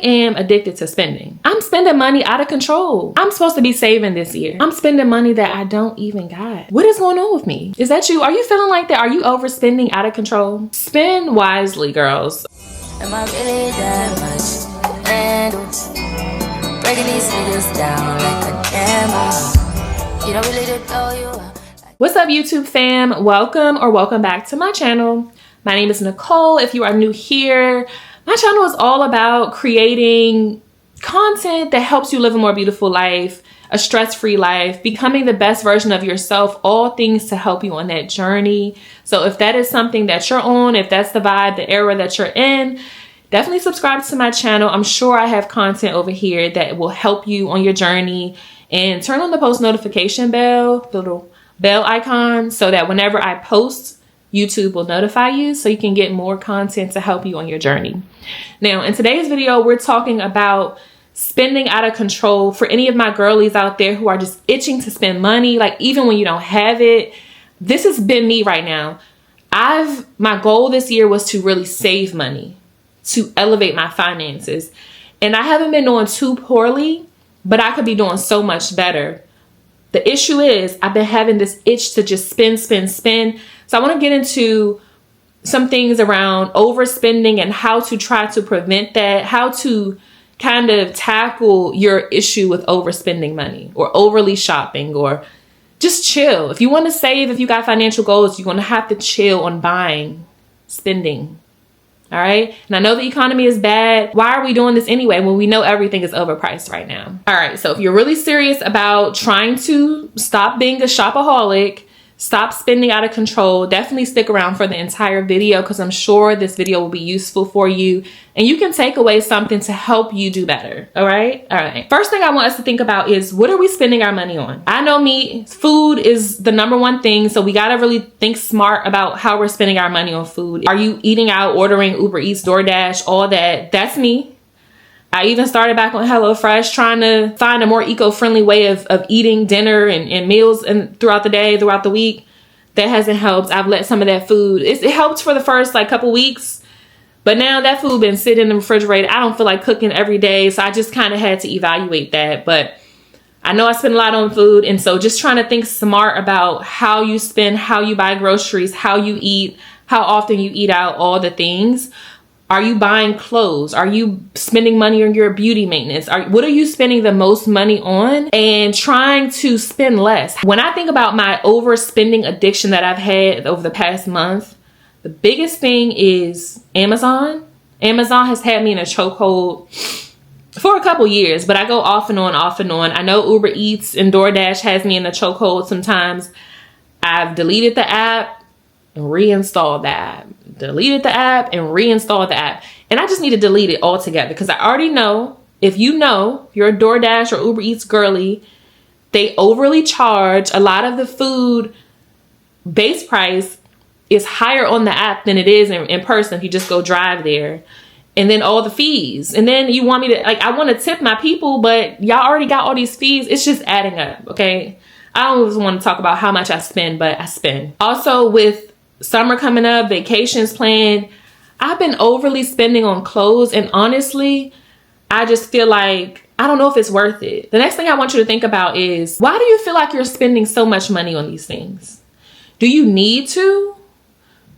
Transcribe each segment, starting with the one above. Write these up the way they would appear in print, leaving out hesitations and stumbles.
am addicted to spending. I'm spending money out of control. I'm supposed to be saving this year. I'm spending money that I don't even got. What is going on with me? Is that you? Are you feeling like that? Are you overspending out of control? Spend wisely, girls. Am I really that much? And breaking these niggas down like a camera. You don't really know you. What's up, YouTube fam? Welcome back to my channel. My name is Nicole. If you are new here, my channel is all about creating content that helps you live a more beautiful life, a stress-free life, becoming the best version of yourself, all things to help you on that journey. So if that is something that you're on, if that's the vibe, the era that you're in, definitely subscribe to my channel. I'm sure I have content over here that will help you on your journey, and turn on the post notification bell, the little bell icon, so that whenever I post, YouTube will notify you so you can get more content to help you on your journey. Now, in today's video, we're talking about spending out of control. For any of my girlies out there who are just itching to spend money, like even when you don't have it, this has been me right now. My goal this year was to really save money, to elevate my finances. And I haven't been doing too poorly, but I could be doing so much better. The issue is I've been having this itch to just spend. So I want to get into some things around overspending and how to try to prevent that, how to kind of tackle your issue with overspending money or overly shopping, or just chill. If you want to save, if you got financial goals, you're going to have to chill on spending. All right. And I know the economy is bad. Why are we doing this anyway when we know everything is overpriced right now? All right. So if you're really serious about trying to stop being a shopaholic, stop spending out of control, definitely stick around for the entire video, because I'm sure this video will be useful for you and you can take away something to help you do better. All right. All right. First thing I want us to think about is, what are we spending our money on? I know me, food is the number one thing. So we got to really think smart about how we're spending our money on food. Are you eating out, ordering Uber Eats, DoorDash, all that? That's me. I even started back on HelloFresh, trying to find a more eco-friendly way of eating dinner and meals and throughout the day, throughout the week. That hasn't helped. I've let some of that food, it helped for the first couple weeks, but now that food been sitting in the refrigerator. I don't feel like cooking every day. So I just kind of had to evaluate that. But I know I spend a lot on food. And so just trying to think smart about how you spend, how you buy groceries, how you eat, how often you eat out, all the things. Are you buying clothes? Are you spending money on your beauty maintenance? What are you spending the most money on? And trying to spend less. When I think about my overspending addiction that I've had over the past month, the biggest thing is Amazon. Amazon has had me in a chokehold for a couple years, but I go off and on. I know Uber Eats and DoorDash has me in a chokehold sometimes. I've deleted the app and reinstalled the app. Deleted the app and reinstalled the app. And I just need to delete it altogether, because I already know, if you're a DoorDash or Uber Eats girly, they overly charge. A lot of the food base price is higher on the app than it is in person if you just go drive there. And then all the fees. And then you want me to, I want to tip my people, but y'all already got all these fees. It's just adding up, okay? I don't always want to talk about how much I spend, but I spend. Also, with summer coming up, vacations planned, I've been overly spending on clothes. And honestly, I just feel like, I don't know if it's worth it. The next thing I want you to think about is, why do you feel like you're spending so much money on these things? Do you need to?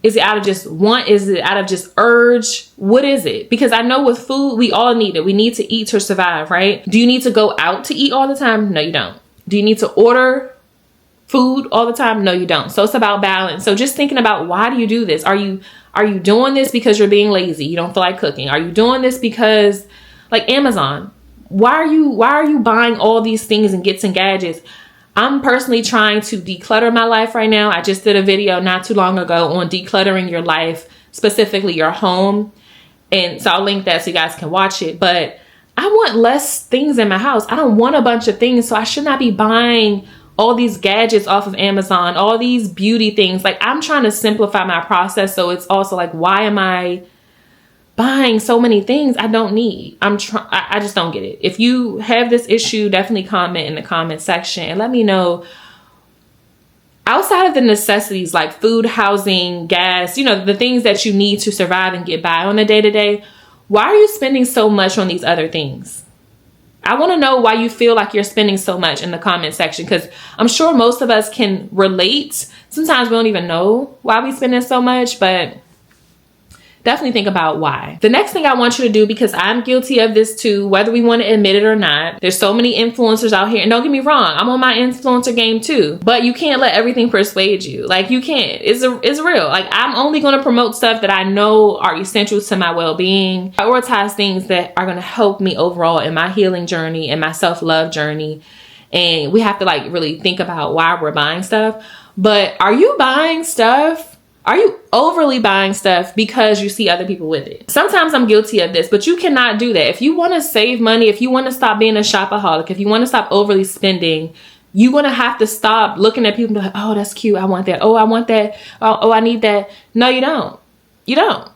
Is it out of just want? Is it out of just urge? What is it? Because I know with food, we all need it. We need to eat to survive, right? Do you need to go out to eat all the time? No, you don't. Do you need to order food all the time? No, you don't. So it's about balance. So just thinking about, why do you do this? Are you doing this because you're being lazy? You don't feel like cooking? Are you doing this because, like Amazon? Why are you buying all these things and gets and gadgets? I'm personally trying to declutter my life right now. I just did a video not too long ago on decluttering your life, specifically your home. And so I'll link that so you guys can watch it. But I want less things in my house. I don't want a bunch of things. So I should not be buying all these gadgets off of Amazon, all these beauty things. I'm trying to simplify my process. So it's also why am I buying so many things I don't need? I just don't get it. If you have this issue, definitely comment in the comment section and let me know. Outside of the necessities like food, housing, gas, the things that you need to survive and get by on a day-to-day, why are you spending so much on these other things? I want to know why you feel like you're spending so much in the comment section, because I'm sure most of us can relate. Sometimes we don't even know why we spending so much, but definitely think about why. The next thing I want you to do, because I'm guilty of this too, whether we want to admit it or not, there's so many influencers out here, and don't get me wrong, I'm on my influencer game too, but you can't let everything persuade you. Like, you can't. It's real. Like, I'm only going to promote stuff that I know are essential to my well-being, prioritize things that are going to help me overall in my healing journey and my self-love journey. And we have to like really think about why we're buying stuff. But are you buying stuff? Are you overly buying stuff because you see other people with it? Sometimes I'm guilty of this, but you cannot do that. If you want to save money, if you want to stop being a shopaholic, if you want to stop overly spending, you're going to have to stop looking at people and be like, oh, that's cute. I want that. Oh, I want that. Oh, I need that. No, you don't. You don't.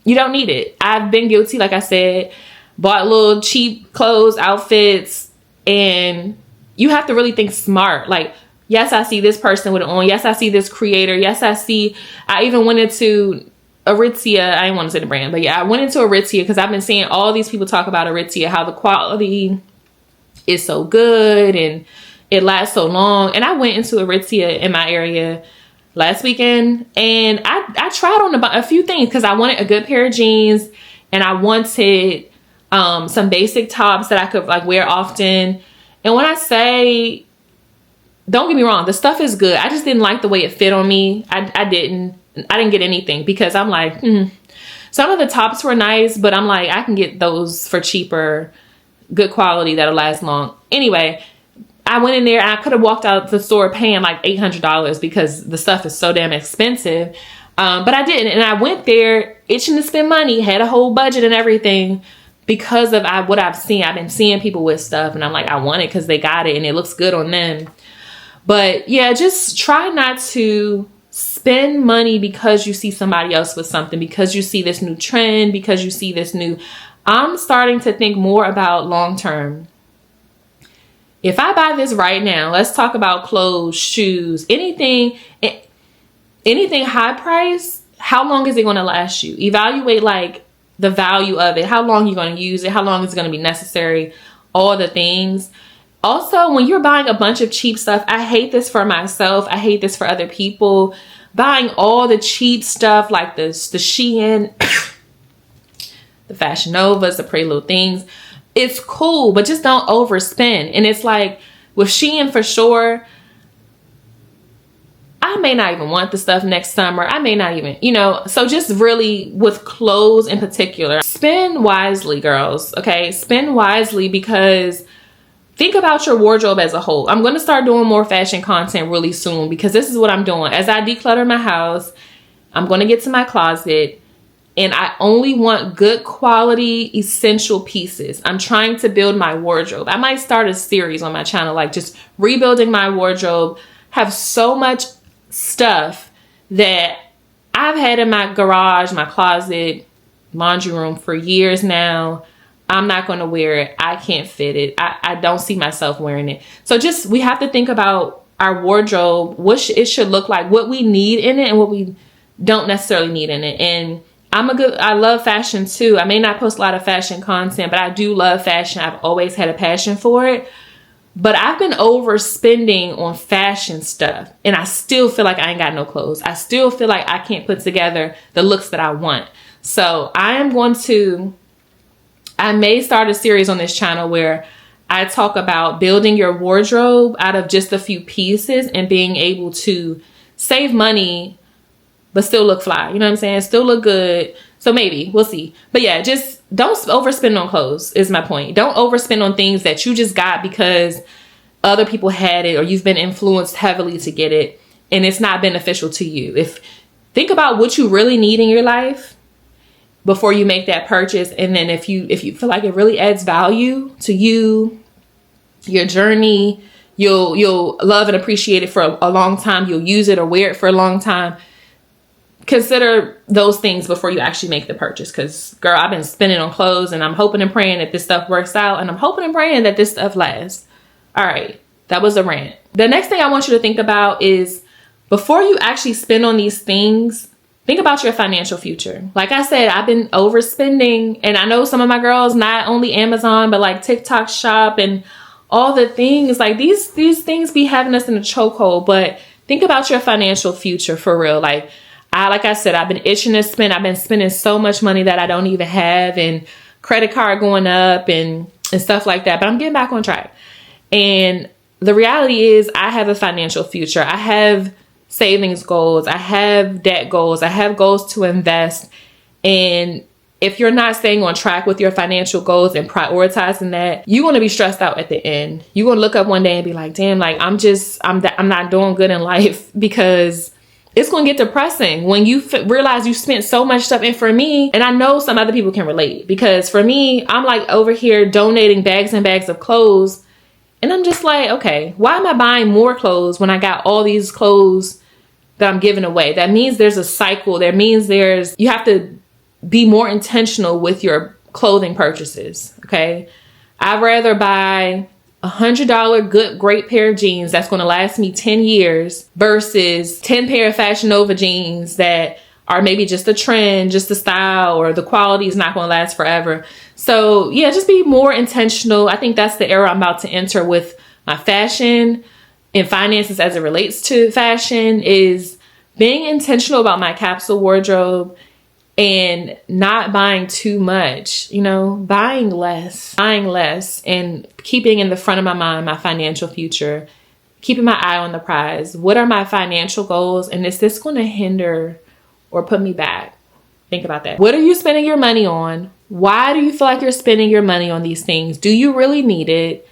You don't need it. I've been guilty, like I said, bought little cheap clothes, outfits, and you have to really think smart. Like, yes, I see this person with it on. Yes, I see this creator. Yes, I even went into Aritzia. I didn't want to say the brand, but yeah, I went into Aritzia because I've been seeing all these people talk about Aritzia, how the quality is so good and it lasts so long. And I went into Aritzia in my area last weekend, and I tried on a few things because I wanted a good pair of jeans, and I wanted some basic tops that I could like wear often. And when I say, don't get me wrong, the stuff is good. I just didn't like the way it fit on me. I didn't get anything because I'm like, some of the tops were nice, but I'm like, I can get those for cheaper, good quality that'll last long. Anyway, I went in there and I could have walked out the store paying like $800 because the stuff is so damn expensive. But I didn't. And I went there itching to spend money, had a whole budget and everything because of what I've seen. I've been seeing people with stuff and I'm like, I want it because they got it and it looks good on them. But yeah, just try not to spend money because you see somebody else with something, because you see this new trend, because you see this new. I'm starting to think more about long term. If I buy this right now, let's talk about clothes, shoes, anything high price, how long is it going to last you? Evaluate like the value of it, how long you're going to use it, how long it's going to be necessary, all the things. Also, when you're buying a bunch of cheap stuff, I hate this for myself. I hate this for other people. Buying all the cheap stuff like the Shein, the Fashion Novas, the Pretty Little Things. It's cool, but just don't overspend. And it's like with Shein for sure, I may not even want the stuff next summer. I may not even, so just really with clothes in particular, spend wisely, girls. Okay. Spend wisely because think about your wardrobe as a whole. I'm going to start doing more fashion content really soon because this is what I'm doing. As I declutter my house, I'm going to get to my closet and I only want good quality essential pieces. I'm trying to build my wardrobe. I might start a series on my channel, like just rebuilding my wardrobe. Have so much stuff that I've had in my garage, my closet, laundry room for years now. I'm not going to wear it. I can't fit it. I don't see myself wearing it. So we have to think about our wardrobe, what it should look like, what we need in it and what we don't necessarily need in it. And I love fashion too. I may not post a lot of fashion content, but I do love fashion. I've always had a passion for it. But I've been overspending on fashion stuff and I still feel like I ain't got no clothes. I still feel like I can't put together the looks that I want. So I may start a series on this channel where I talk about building your wardrobe out of just a few pieces and being able to save money, but still look fly. You know what I'm saying? Still look good. So maybe we'll see. But yeah, just don't overspend on clothes is my point. Don't overspend on things that you just got because other people had it or you've been influenced heavily to get it and it's not beneficial to you. Think about what you really need in your life before you make that purchase. And then if you feel like it really adds value to you, your journey, you'll love and appreciate it for a long time. You'll use it or wear it for a long time. Consider those things before you actually make the purchase. Because girl, I've been spending on clothes and I'm hoping and praying that this stuff works out. And I'm hoping and praying that this stuff lasts. All right. That was a rant. The next thing I want you to think about is before you actually spend on these things, Think about your financial future. Like I said, I've been overspending, and I know some of my girls, not only Amazon, but like TikTok shop and all the things, like these things be having us in a chokehold. But think about your financial future for real. Like I said, I've been itching to spend. I've been spending so much money that I don't even have, and credit card going up and stuff like that. But I'm getting back on track. And the reality is I have a financial future. I have savings goals. I have debt goals. I have goals to invest. And if you're not staying on track with your financial goals and prioritizing that, you're going to be stressed out at the end. You're going to look up one day and be like, damn, like I'm not doing good in life, because it's going to get depressing when you realize you spent so much stuff. And for me, and I know some other people can relate, because for me, I'm like over here donating bags and bags of clothes. And I'm just like, okay, why am I buying more clothes when I got all these clothes that I'm giving away? That means there's a cycle. That means you have to be more intentional with your clothing purchases. Okay. I'd rather buy $100 great pair of jeans that's going to last me 10 years versus 10 pair of Fashion Nova jeans that are maybe just a trend, just a style, or the quality is not going to last forever. So yeah, just be more intentional. I think that's the era I'm about to enter with my fashion and finances as it relates to fashion, is being intentional about my capsule wardrobe and not buying too much, buying less, and keeping in the front of my mind my financial future, keeping my eye on the prize. What are my financial goals? And is this going to hinder or put me back? Think about that. What are you spending your money on? Why do you feel like you're spending your money on these things? Do you really need it?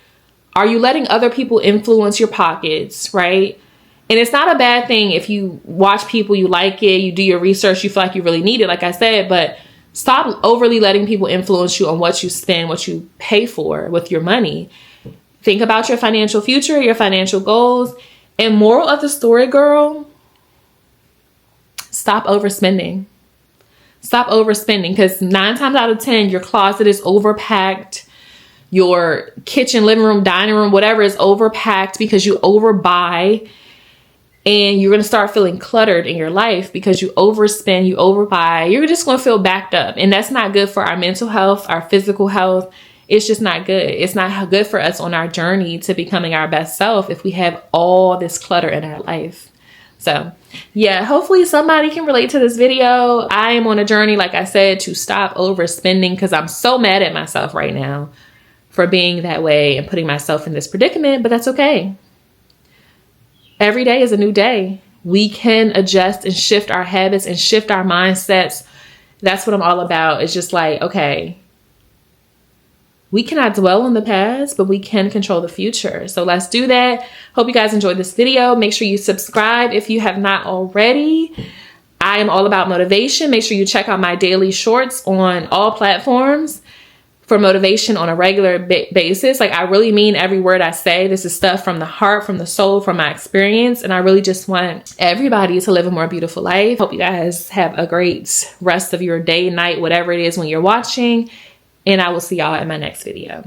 Are you letting other people influence your pockets, right? And it's not a bad thing if you watch people, you like it, you do your research, you feel like you really need it, like I said, but stop overly letting people influence you on what you spend, what you pay for with your money. Think about your financial future, your financial goals. And moral of the story, girl, stop overspending. Stop overspending, because 9 times out of 10, your closet is overpacked. Your kitchen, living room, dining room, whatever is overpacked because you overbuy. And you're going to start feeling cluttered in your life because you overspend, you overbuy. You're just going to feel backed up. And that's not good for our mental health, our physical health. It's just not good. It's not good for us on our journey to becoming our best self if we have all this clutter in our life. So yeah, hopefully somebody can relate to this video. I am on a journey, like I said, to stop overspending, because I'm so mad at myself right now for being that way and putting myself in this predicament, but that's okay. Every day is a new day. We can adjust and shift our habits and shift our mindsets. That's what I'm all about. It's just like, okay, we cannot dwell on the past, but we can control the future. So let's do that. Hope you guys enjoyed this video. Make sure you subscribe if you have not already. I am all about motivation. Make sure you check out my daily shorts on all platforms for motivation on a regular basis. Like, I really mean every word I say. This is stuff from the heart, from the soul, from my experience. And I really just want everybody to live a more beautiful life. Hope you guys have a great rest of your day, night, whatever it is when you're watching. And I will see y'all in my next video.